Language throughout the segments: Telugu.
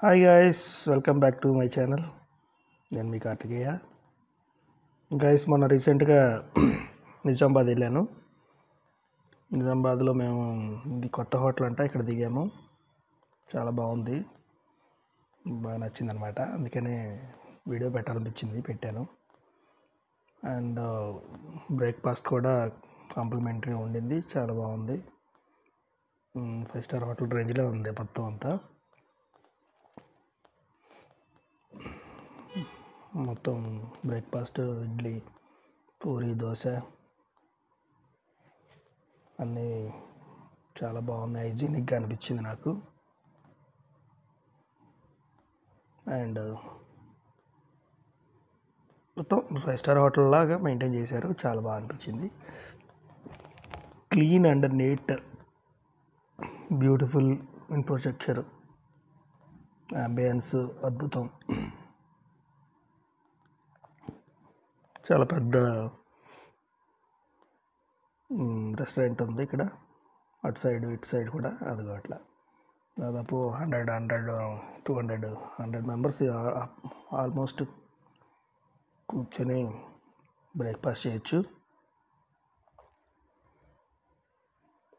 Hi guys, welcome back to my channel. నేను మీ కార్తికేయ. గాయస్, మొన్న రీసెంట్గా నిజామాబాద్ వెళ్ళాను. నిజామాబాద్లో మేము ఇది కొత్త హోటల్ అంట, ఇక్కడ దిగాము. చాలా బాగుంది, బాగా నచ్చింది అనమాట. అందుకనే వీడియో పెట్టాలనిపించింది, పెట్టాను. అండ్ బ్రేక్ఫాస్ట్ కూడా కాంప్లిమెంటరీ ఉండింది, చాలా బాగుంది. 5 స్టార్ హోటల్ రేంజ్లో ఉంది మొత్తం అంతా. మొత్తం బ్రేక్ఫాస్ట్ ఇడ్లీ, పూరి, దోశ అన్నీ చాలా బాగున్నాయి. హైజీనిక్గా అనిపించింది నాకు. అండ్ మొత్తం 5 స్టార్ హోటల్ లాగా మెయింటైన్ చేశారు, చాలా బాగా అనిపించింది. Clean and neat, beautiful infrastructure, ambience అద్భుతం. చాలా పెద్ద రెస్టారెంట్ ఉంది ఇక్కడ, అటు సైడ్ ఇటు సైడ్ కూడా. అదిగో అట్లా దాదాపు 100 మెంబర్స్ ఆల్మోస్ట్ కూర్చొని బ్రేక్ఫాస్ట్ చేయొచ్చు.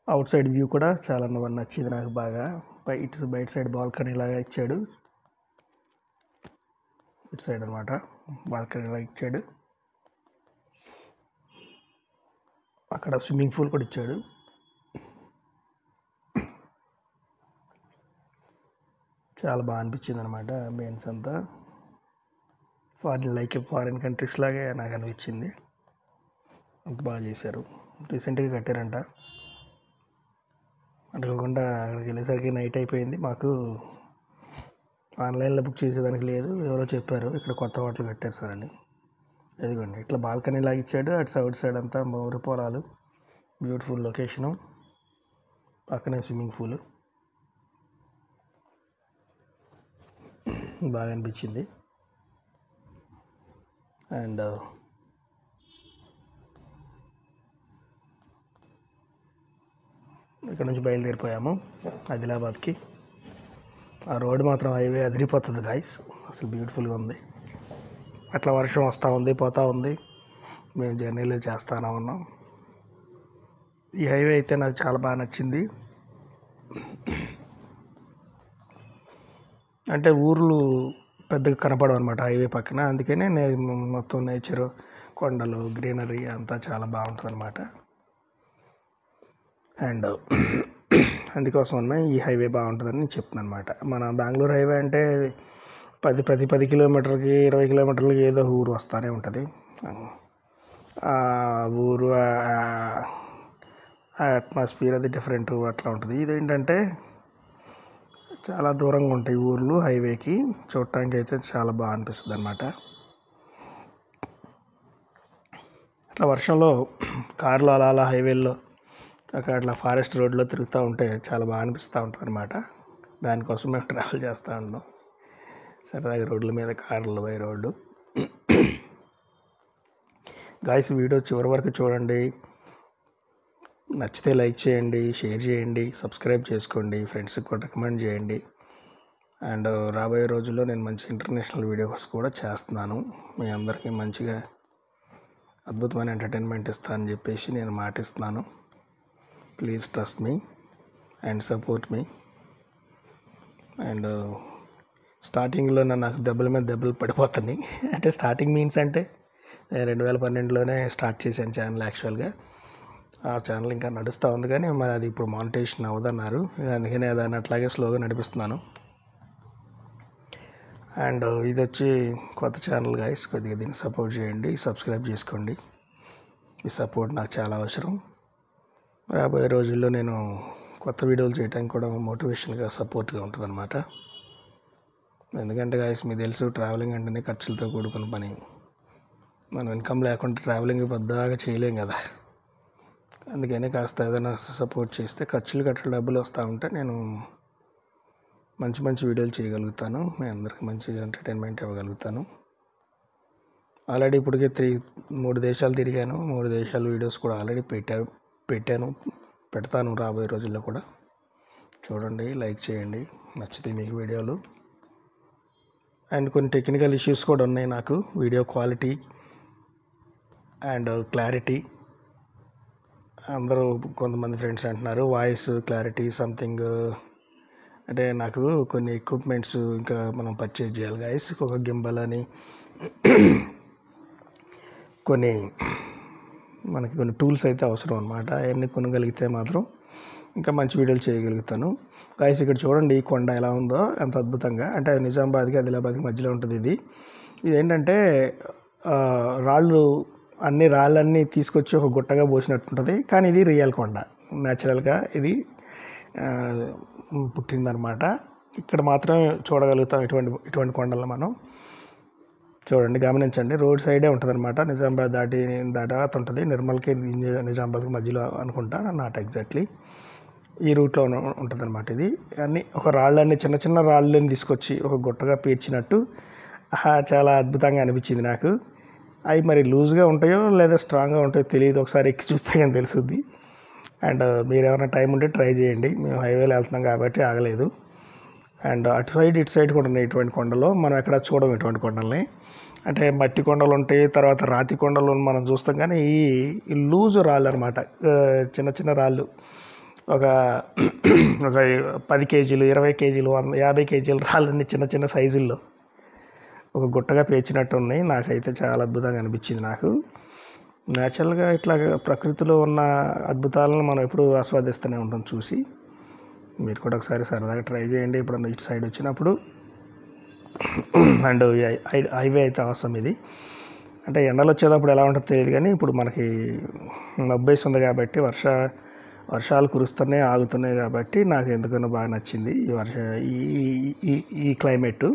అవుట్ సైడ్ వ్యూ కూడా చాలా నచ్చింది నాకు బాగా. బయట సైడ్ బాల్కనీ లాగా ఇచ్చాడు, ఇటు సైడ్ అనమాట బాల్కనీ లాగా ఇచ్చాడు. అక్కడ స్విమ్మింగ్ పూల్ కూడా ఇచ్చాడు. చాలా బాగా అనిపించింది అనమాట. అంబియన్స్ అంతా ఫారిన్ కంట్రీస్ లాగే నాకు అనిపించింది. అంత బాగా చేశారు. రీసెంట్గా కట్టారంట. అనుకోకుండా అక్కడికి వెళ్ళేసరికి నైట్ అయిపోయింది. మాకు ఆన్లైన్లో బుక్ చేసేదానికి లేదు, ఎవరో చెప్పారు ఇక్కడ కొత్త హోటల్ కట్టారు సార్ అని. ఇదిగోండి, ఇట్లా బాల్కనీ లాగా ఇచ్చాడు. అటు సైడ్ అంతా మోరు పొలాలు, బ్యూటిఫుల్ లొకేషను, పక్కనే స్విమ్మింగ్ పూల్. బాగా అనిపించింది. అండ్ ఇక్కడ నుంచి బయలుదేరిపోయాము ఆదిలాబాద్కి. ఆ రోడ్డు మాత్రం హైవే అదిరిపోతుంది గాయస్, అసలు బ్యూటిఫుల్గా ఉంది. అట్లా వర్షం వస్తూ ఉంది, పోతూ ఉంది. మేము జర్నీలో చేస్తూనే ఉన్నాం. ఈ హైవే అయితే నాకు చాలా బాగా నచ్చింది. అంటే ఊర్లు పెద్దగా కనపడవు అనమాట హైవే పక్కన. అందుకనే మొత్తం నేచరు, కొండలు, గ్రీనరీ అంతా చాలా బాగుంటుంది అనమాట. అండ్ అందుకోసం ఈ హైవే బాగుంటుందని నేను చెప్తున్నాను అనమాట. మన బెంగళూరు హైవే అంటే ప్రతి 10 కిలోమీటర్లకి 20 కిలోమీటర్లకి ఏదో ఊరు వస్తూనే ఉంటుంది. ఆ ఊరు అట్మాస్ఫియర్ అది డిఫరెంట్ అట్లా ఉంటుంది. ఇదేంటంటే చాలా దూరంగా ఉంటాయి ఊర్లు హైవేకి. చూడటానికి అయితే చాలా బాగా అనిపిస్తుంది అనమాట. అట్లా వర్షంలో కార్లు అలా హైవేల్లో అట్లా ఫారెస్ట్ రోడ్లో తిరుగుతూ ఉంటే చాలా బాగా అనిపిస్తూ ఉంటుంది అనమాట. దానికోసం మేము ట్రావెల్ చేస్తూ ఉంటాం సరదాగా రోడ్ల మీద, కార్లు బై రోడ్డు. గాయస్, వీడియో చివరి వరకు చూడండి. నచ్చితే లైక్ చేయండి, షేర్ చేయండి, సబ్స్క్రైబ్ చేసుకోండి, ఫ్రెండ్స్కి కూడా రికమెండ్ చేయండి. అండ్ రాబోయే రోజుల్లో నేను మంచి ఇంటర్నేషనల్ వీడియోస్ కూడా చేస్తున్నాను. మీ అందరికీ మంచిగా అద్భుతమైన ఎంటర్టైన్మెంట్ ఇస్తానని చెప్పేసి నేను మాటిస్తున్నాను. Please trust me and support me. And స్టార్టింగ్లో నాకు దెబ్బల మీద దెబ్బలు పడిపోతున్నాయి. అంటే స్టార్టింగ్ మీన్స్ అంటే 2012లోనే స్టార్ట్ చేశాను ఛానల్. యాక్చువల్గా ఆ ఛానల్ ఇంకా నడుస్తూ ఉంది, కానీ మరి అది ఇప్పుడు మానిటైజేషన్ అవ్వదన్నారు. అందుకనే దాన్ని అట్లాగే స్లోగా నడిపిస్తున్నాను. అండ్ ఇది వచ్చి కొత్త ఛానల్ గాయస్, కొద్దిగా దీన్ని సపోర్ట్ చేయండి, సబ్స్క్రైబ్ చేసుకోండి. ఈ సపోర్ట్ నాకు చాలా అవసరం. రాబోయే రోజుల్లో నేను కొత్త వీడియోలు చేయడానికి కూడా మోటివేషన్గా, సపోర్ట్గా ఉంటుంది అనమాట. ఎందుకంటే గాయస్, మీకు తెలుసు ట్రావెలింగ్ అంటేనే ఖర్చులతో కూడుకున్న పని. మనం ఇన్కమ్ లేకుండా ట్రావెలింగ్ పెద్దగా చేయలేం కదా. అందుకనే కాస్త ఏదైనా సపోర్ట్ చేస్తే ఖర్చులు డబ్బులు వస్తూ ఉంటే నేను మంచి వీడియోలు చేయగలుగుతాను. మీ అందరికీ మంచి ఎంటర్టైన్మెంట్ ఇవ్వగలుగుతాను. ఆల్రెడీ ఇప్పటికే 3 దేశాలు తిరిగాను. 3 దేశాల వీడియోస్ కూడా ఆల్రెడీ పెడతాను రాబోయే రోజుల్లో కూడా. చూడండి, లైక్ చేయండి, నచ్చితే మీకు వీడియోలు. అండ్ కొన్ని టెక్నికల్ ఇష్యూస్ కూడా ఉన్నాయి నాకు, వీడియో క్వాలిటీ అండ్ క్లారిటీ. అందరూ కొంతమంది ఫ్రెండ్స్ అంటున్నారు వాయిస్ క్లారిటీ సంథింగ్, అంటే నాకు కొన్ని ఎక్విప్మెంట్స్ ఇంకా మనం పర్చేజ్ చేయాలి గైస్. ఒక గింబల్ అని మనకి కొన్ని టూల్స్ అయితే అవసరం అనమాట. అవన్నీ కొనగలిగితే మాత్రం ఇంకా మంచి వీడియోలు చేయగలుగుతాను గైస్. ఇక్కడ చూడండి ఈ కొండ ఎలా ఉందో, ఎంత అద్భుతంగా. అంటే నిజామాబాద్కి ఆదిలాబాద్కి మధ్యలో ఉంటుంది ఇది. ఇదేంటంటే రాళ్ళన్నీ తీసుకొచ్చి ఒక గుట్టగా పోసినట్టుంటుంది, కానీ ఇది రియల్ కొండ, న్యాచురల్గా ఇది పుట్టిందనమాట. ఇక్కడ మాత్రమే చూడగలుగుతాం ఇటువంటి కొండలను మనం. చూడండి, గమనించండి, రోడ్ సైడే ఉంటుంది అనమాట. నిజామాబాద్ దాటాత ఉంటుంది. నిర్మల్కి నిజామాబాద్కి మధ్యలో అనుకుంటా, నాట్ ఎగ్జాక్ట్లీ ఈ రూట్లో ఉంటుంది అనమాట. ఇది అన్నీ ఒక రాళ్ళన్నీ చిన్న చిన్న రాళ్ళని తీసుకొచ్చి ఒక గుట్టగా పేర్చినట్టు చాలా అద్భుతంగా అనిపించింది నాకు. అవి మరి లూజ్గా ఉంటాయో లేదా స్ట్రాంగ్గా ఉంటాయో తెలియదు, ఒకసారి ఎక్కి చూస్తే కానీ తెలుస్తుంది. అండ్ మీరు ఎవరైనా టైం ఉంటే ట్రై చేయండి. మేము హైవేలో వెళ్తున్నాం కాబట్టి ఆగలేదు. అండ్ అటు సైడ్ కూడా ఉన్నాయి ఇటువంటి కొండలు. మనం ఎక్కడ చూడము ఇటువంటి కొండల్ని. అంటే మట్టి కొండలు ఉంటాయి, తర్వాత రాతి కొండలు మనం చూస్తాం, కానీ ఈ లూజు రాళ్ళు అనమాట. చిన్న చిన్న రాళ్ళు ఒక 10 కేజీలు 20 కేజీలు 50 కేజీల రాళ్ళన్నీ చిన్న చిన్న సైజుల్లో ఒక గుట్టగా పేర్చినట్టు ఉన్నాయి. నాకైతే చాలా అద్భుతంగా అనిపించింది. నాకు న్యాచురల్గా ఇట్లా ప్రకృతిలో ఉన్న అద్భుతాలను మనం ఎప్పుడు ఆస్వాదిస్తూనే ఉంటాం చూసి. మీరు కూడా ఒకసారి సరదాగా ట్రై చేయండి ఇప్పుడు ఇటు సైడ్ వచ్చినప్పుడు. అండ్ హైవే అయితే అవసరం ఇది. అంటే ఎండలు వచ్చేటప్పుడు ఎలా ఉంటుందో తెలియదు, కానీ ఇప్పుడు మనకి మబ్బేసి ఉంది కాబట్టి వర్షాలు కురుస్తున్నాయి ఆగుతున్నాయి కాబట్టి నాకు ఎందుకనో బాగా నచ్చింది ఈ క్లైమేటు.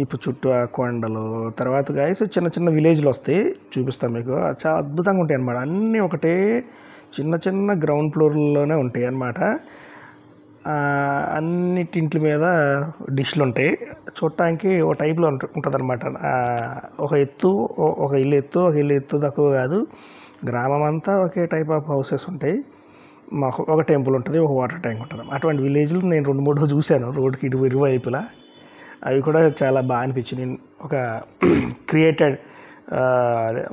ఇప్పుడు చుట్టూ ఆ కొండలు, తర్వాత గాయస్ చిన్న చిన్న విలేజ్లు వస్తాయి, చూపిస్తాను మీకు. చాలా అద్భుతంగా ఉంటాయి అన్నమాట. అన్నీ ఒకటే చిన్న చిన్న గ్రౌండ్ ఫ్లోర్లోనే ఉంటాయి అన్నమాట. అన్నిటింటి మీద డిష్లు ఉంటాయి. చూడటానికి ఒక టైప్లో ఉంటుంది అనమాట. ఒక ఇల్లు ఎత్తు ఒక ఇల్లు ఎత్తు తక్కువ కాదు. గ్రామం అంతా ఒకే టైప్ ఆఫ్ హౌసెస్ ఉంటాయి. మాకు ఒక టెంపుల్ ఉంటుంది, ఒక వాటర్ ట్యాంక్ ఉంటుంది. అటువంటి విలేజ్లు నేను 2-3 చూశాను రోడ్డుకి ఇరువైపులా. అవి కూడా చాలా బాగా అనిపించింది. ఒక క్రియేటెడ్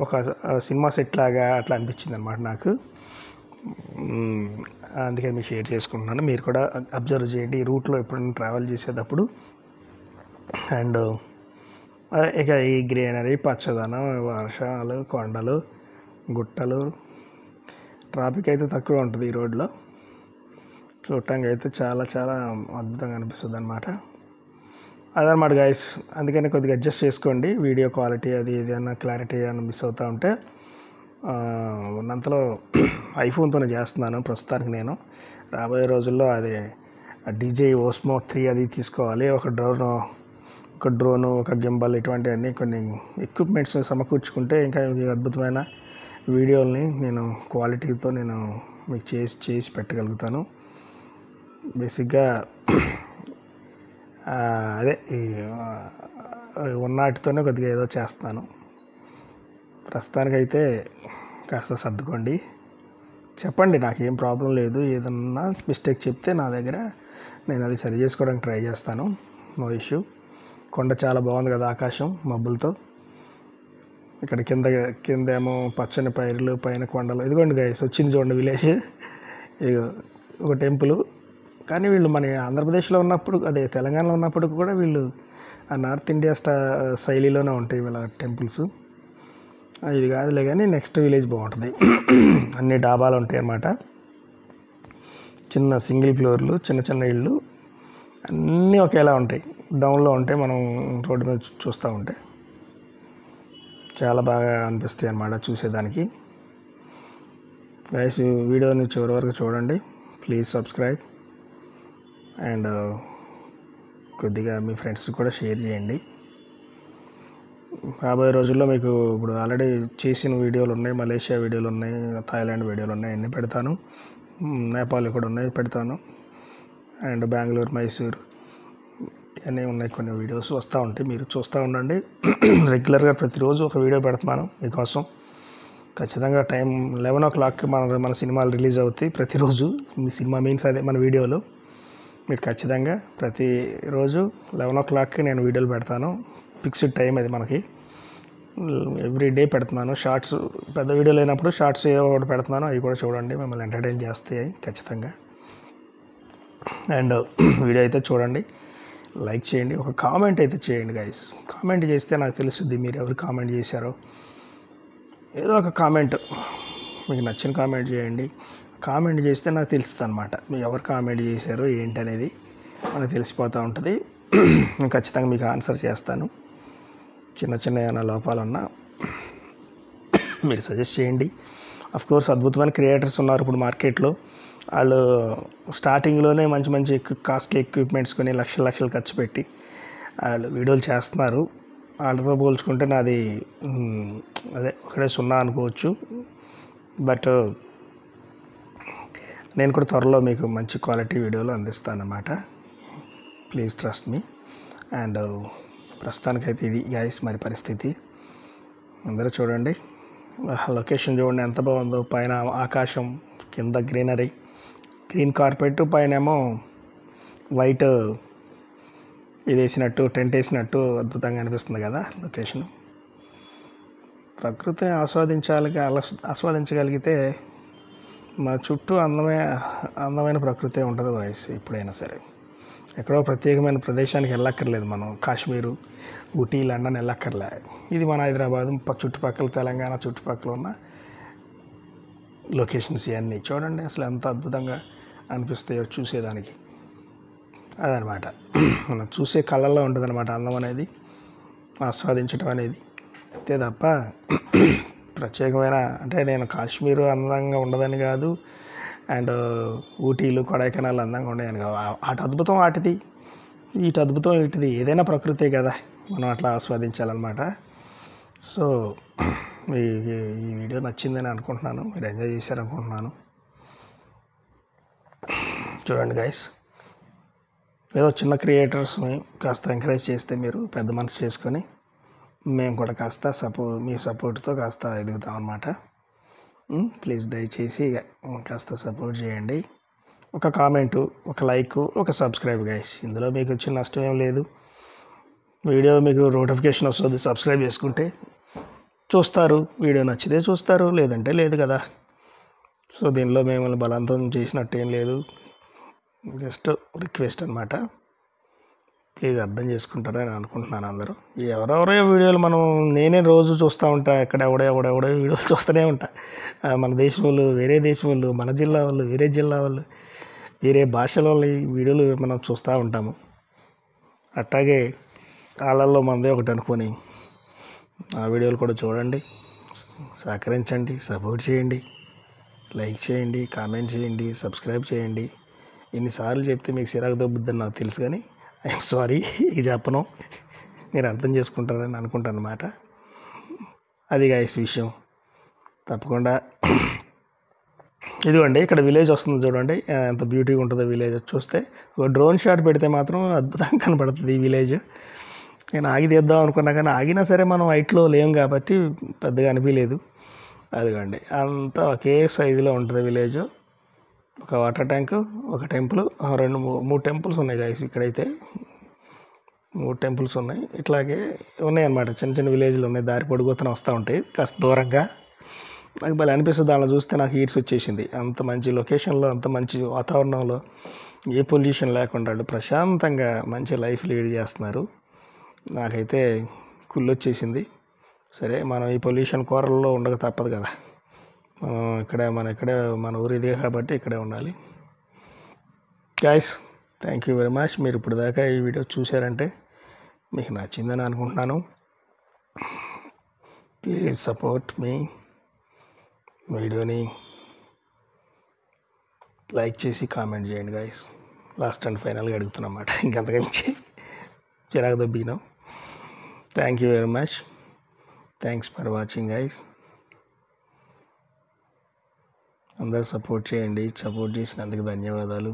ఒక సినిమా సెట్ లాగా అట్లా అనిపించింది అనమాట నాకు. అందుకని మీకు షేర్ చేసుకుంటున్నాను. మీరు కూడా అబ్జర్వ్ చేయండి ఈ రూట్లో ఎప్పుడైనా ట్రావెల్ చేసేటప్పుడు. అండ్ ఇక ఈ గ్రీనరీ, పచ్చదనం, వర్షాలు, కొండలు, గుట్టలు, ట్రాఫిక్ అయితే తక్కువ ఉంటుంది ఈ రోడ్లో. చూడటానికి అయితే చాలా చాలా అద్భుతంగా అనిపిస్తుంది అనమాట. అదనమాట గైస్. అందుకని కొద్దిగా అడ్జస్ట్ చేసుకోండి. వీడియో క్వాలిటీ అది ఏదైనా క్లారిటీ ఏమైనా మిస్ అవుతూ ఉంటే ఉన్నంతలో ఐఫోన్తోనే చేస్తున్నాను ప్రస్తుతానికి. నేను రాబోయే రోజుల్లో అది DJI Osmo 3 అది తీసుకోవాలి. ఒక డ్రోను, ఒక గింబల్, ఇటువంటివన్నీ కొన్ని ఎక్విప్మెంట్స్ సమకూర్చుకుంటే ఇంకా అద్భుతమైన వీడియోల్ని నేను క్వాలిటీతో నేను మీకు చేసి పెట్టగలుగుతాను. బేసిక్గా అదే ఉన్నటితోనే కొద్దిగా ఏదో చేస్తాను. ప్రస్తుతానికైతే కాస్త సర్దుకోండి, చెప్పండి, నాకేం ప్రాబ్లం లేదు. ఏదన్నా మిస్టేక్ చెప్తే నా దగ్గర నేను అది సరి చేసుకోవడానికి ట్రై చేస్తాను. No issue. కొండ చాలా బాగుంది కదా, ఆకాశం మబ్బులతో. ఇక్కడ కిందేమో పచ్చని పైర్లు, పైన కొండలు. ఇదిగోండి గైస్, వచ్చింది చూడండి విలేజ్. ఒక టెంపుల్. కానీ వీళ్ళు మన ఆంధ్రప్రదేశ్లో ఉన్నప్పుడు, అదే తెలంగాణలో ఉన్నప్పుడు కూడా వీళ్ళు ఆ నార్త్ ఇండియా శైలిలోనే ఉంటాయి వీళ్ళ టెంపుల్స్. ఇది కాదులే కానీ నెక్స్ట్ విలేజ్ బాగుంటుంది. అన్ని డాబాలు ఉంటాయి అన్నమాట. చిన్న సింగిల్ ఫ్లోర్లు, చిన్న చిన్న ఇళ్ళు, అన్నీ ఒకేలా ఉంటాయి. డౌన్లో ఉంటాయి. మనం రోడ్డు మీద చూస్తూ ఉంటే చాలా బాగా అనిపిస్తాయి అన్నమాట చూసేదానికి. గైస్, వీడియోని చివరి వరకు చూడండి. Please subscribe. అండ్ కొద్దిగా మీ ఫ్రెండ్స్ కూడా షేర్ చేయండి. రాబోయే రోజుల్లో మీకు ఇప్పుడు ఆల్రెడీ చేసిన వీడియోలు ఉన్నాయి, మలేషియా వీడియోలు ఉన్నాయి, థాయిలాండ్ వీడియోలు ఉన్నాయి, అన్నీ పెడతాను. నేపాల్ కూడా ఉన్నాయి, పెడతాను. అండ్ బెంగళూరు, మైసూరు అన్నీ ఉన్నాయి. కొన్ని వీడియోస్ వస్తూ ఉంటాయి, మీరు చూస్తూ ఉండండి. రెగ్యులర్గా ప్రతిరోజు ఒక వీడియో పెడుతున్నాను మీకోసం. ఖచ్చితంగా టైం 11 o'clockకి మన సినిమాలు రిలీజ్ అవుతాయి ప్రతిరోజు. మీ సినిమా మీన్స్ అదే మన వీడియోలు. మీరు ఖచ్చితంగా ప్రతిరోజు 11 o'clockకి నేను వీడియోలు పెడతాను. ఫిక్స్డ్ టైం అది మనకి. ఎవ్రీ డే పెడుతున్నాను షార్ట్స్. పెద్ద వీడియో లేనప్పుడు షార్ట్స్ ఏవో ఒకటి పెడుతున్నాను, అవి కూడా చూడండి, మిమ్మల్ని ఎంటర్టైన్ చేస్తాయి ఖచ్చితంగా. అండ్ వీడియో అయితే చూడండి, లైక్ చేయండి, ఒక కామెంట్ అయితే చేయండి గైస్. కామెంట్ చేస్తే నాకు తెలుస్తుంది మీరు ఎవరు కామెంట్ చేశారో. ఏదో ఒక కామెంట్, మీకు నచ్చిన కామెంట్ చేయండి. కామెంట్ చేస్తే నాకు తెలుస్తుంది అనమాట మీరు ఎవరు కామెంట్ చేశారో ఏంటి అనేది మనకు తెలిసిపోతూ ఉంటుంది. నేను ఖచ్చితంగా మీకు ఆన్సర్ చేస్తాను. చిన్న చిన్న ఏమైనా లోపాలు ఉన్నా మీరు సజెస్ట్ చేయండి. కోర్స్ అద్భుతమైన క్రియేటర్స్ ఉన్నారు ఇప్పుడు మార్కెట్లో. వాళ్ళు స్టార్టింగ్లోనే మంచి మంచి కాస్ట్లీ ఎక్విప్మెంట్స్ కొని లక్షలు లక్షలు ఖర్చు పెట్టి వాళ్ళు వీడియోలు చేస్తున్నారు. వాళ్ళతో పోల్చుకుంటే నాది అదే ఒకటే సున్నా అనుకోవచ్చు. బట్ నేను కూడా త్వరలో మీకు మంచి క్వాలిటీ వీడియోలు అందిస్తాను అన్నమాట. Please trust me. అండ్ ప్రస్తుతానికైతే ఇది గైస్ మరి పరిస్థితి. అందరూ చూడండి, లొకేషన్ చూడండి ఎంత బాగుందో. పైన ఆకాశం, కింద గ్రీనరీ, గ్రీన్ కార్పెట్, పైన ఏమో వైట్ ఇది వేసినట్టు, టెంట్ వేసినట్టు అద్భుతంగా అనిపిస్తుంది కదా లొకేషన్. ప్రకృతిని ఆస్వాదించగలిగితే మా చుట్టూ అందమైన ప్రకృతి ఉంటుంది వాయిస్. ఎప్పుడైనా సరే ఎక్కడో ప్రత్యేకమైన ప్రదేశానికి వెళ్ళక్కర్లేదు మనం. కాశ్మీరు, ఊటీ, లండన్ వెళ్ళక్కర్లే. ఇది మన హైదరాబాద్ చుట్టుపక్కల, తెలంగాణ చుట్టుపక్కల ఉన్న లొకేషన్స్ ఇవన్నీ చూడండి అసలు ఎంత అద్భుతంగా అనిపిస్తాయో చూసేదానికి. అదనమాట మనం చూసే కళ్ళల్లో ఉంటుంది అనమాట అందం అనేది, ఆస్వాదించడం అనేది. అంతే తప్ప ప్రత్యేకమైన అంటే నేను కాశ్మీరు అందంగా ఉండదని కాదు, అండ్ ఊటీలు, కొడైకెనాల్ అందంగా ఉండేదని కాదు. అటు అద్భుతం వాటిది, ఇటు అద్భుతం ఇటుది. ఏదైనా ప్రకృతే కదా, మనం అట్లా ఆస్వాదించాలన్నమాట. సో ఈ వీడియో నచ్చిందని అనుకుంటున్నాను, మీరు ఎంజాయ్ చేశారనుకుంటున్నాను. చూడండి గైస్, ఏదో చిన్న క్రియేటర్స్ని కాస్త ఎంకరేజ్ చేస్తే మీరు పెద్ద మనసు చేసుకొని మేము కూడా కాస్త మీ సపోర్ట్తో కాస్త ఎదుగుతాం అన్నమాట. ప్లీజ్ దయచేసి కాస్త సపోర్ట్ చేయండి. ఒక కామెంటు, ఒక లైక్, ఒక సబ్స్క్రైబ్ గైస్. ఇందులో మీకు వచ్చిన నష్టం ఏం లేదు. వీడియో మీకు నోటిఫికేషన్ వస్తుంది, సబ్స్క్రైబ్ చేసుకుంటే చూస్తారు. వీడియో నచ్చితే చూస్తారు, లేదంటే లేదు కదా. సో దీనిలో మిమ్మల్ని బలవంతం చేసినట్టు ఏం లేదు, జస్ట్ రిక్వెస్ట్ అనమాట. ప్లీజ్ అర్థం చేసుకుంటారని అనుకుంటున్నాను అందరూ. ఎవరెవరో వీడియోలు నేనే రోజు చూస్తూ ఉంటా, ఎవడెవడో వీడియోలు చూస్తూనే ఉంటా. మన దేశం వాళ్ళు, వేరే దేశం వాళ్ళు, మన జిల్లా వాళ్ళు, వేరే జిల్లా వాళ్ళు, వేరే భాషల వాళ్ళు వీడియోలు మనం చూస్తూ ఉంటాము. అట్లాగే వాళ్ళల్లో మనదే ఒకటి అనుకొని ఆ వీడియోలు కూడా చూడండి, సహకరించండి, సపోర్ట్ చేయండి, లైక్ చేయండి, కామెంట్ చేయండి, సబ్స్క్రైబ్ చేయండి. ఎన్నిసార్లు చెప్తే మీకు చిరాకు దొబ్బుద్దని నాకు తెలుసు, కానీ ఐఎమ్ సారీ ఇక చెప్పను, మీరు అర్థం చేసుకుంటారని అనుకుంటాను అన్నమాట. అది గైస్ విషయం. తప్పకుండా ఇదిగోండి ఇక్కడ విలేజ్ వస్తుంది చూడండి, ఎంత బ్యూటీగా ఉంటుందో విలేజ్. చూస్తే ఒక డ్రోన్ షాట్ పెడితే మాత్రం అద్భుతంగా కనపడుతుంది ఈ విలేజ్. నేను ఆగి తీద్దాం అనుకున్నా, కానీ ఆగినా సరే మనం హైట్లో లేం కాబట్టి పెద్దగా అనిపించలేదు. అదిగోండి అంతా ఒకే సైజులో ఉంటుంది విలేజ్. ఒక వాటర్ ట్యాంకు, ఒక టెంపుల్, 3 టెంపుల్స్ ఉన్నాయి గైస్. ఇక్కడైతే 3 టెంపుల్స్ ఉన్నాయి. ఇట్లాగే ఉన్నాయన్నమాట, చిన్న చిన్న విలేజ్లు ఉన్నాయి, దారి పొడుగుతూనే వస్తూ ఉంటాయి కాస్త దూరంగా. నాకు భలే అనిపిస్తుంది దానిలో చూస్తే, నాకు ఈడ్స్ వచ్చేసింది. అంత మంచి లొకేషన్లో, అంత మంచి వాతావరణంలో, ఏ పొల్యూషన్ లేకుండా ప్రశాంతంగా మంచి లైఫ్ లీడ్ చేస్తున్నారు. నాకైతే కుళ్ళొచ్చేసింది. సరే మనం ఈ పొల్యూషన్ కూరల్లో ఉండక తప్పదు కదా, మన ఊరు ఇదే కాబట్టి ఇక్కడే ఉండాలి. Guys thank you very much. మీరు ఇప్పుడు దాకా ఈ వీడియో చూశారంటే మీకు నచ్చిందని అనుకుంటున్నాను. ప్లీజ్ సపోర్ట్ మీ. వీడియోని లైక్ చేసి కామెంట్ చేయండి గైస్. లాస్ట్ అండ్ ఫైనల్గా అడుగుతున్నమాట, ఇంకంతగా చిరాకు దొబ్బినాం. Thank you very much. Thanks for watching guys. అందరూ సపోర్ట్ చేయండి. సపోర్ట్ చేసినందుకు ధన్యవాదాలు.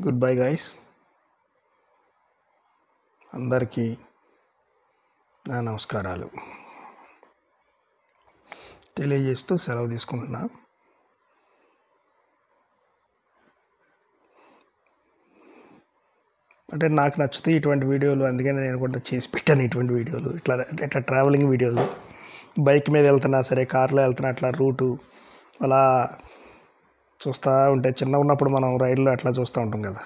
Goodbye guys. అందరికీ నా నమస్కారాలు తెలియజేస్తూ సెలవు తీసుకుంటున్నా. అంటే నాకు నచ్చుతాయి ఇటువంటి వీడియోలు, అందుకని నేను కూడా చేసి పెట్టాను ఇటువంటి వీడియోలు. ఇట్లా ట్రావెలింగ్ వీడియోలు, బైక్ మీద వెళ్తున్నా సరే, కార్లో వెళ్తున్నా అట్లా రూటు అలా చూస్తూ ఉంటే, చిన్నగా ఉన్నప్పుడు మనం రైల్లో అట్లా చూస్తూ ఉంటాం కదా.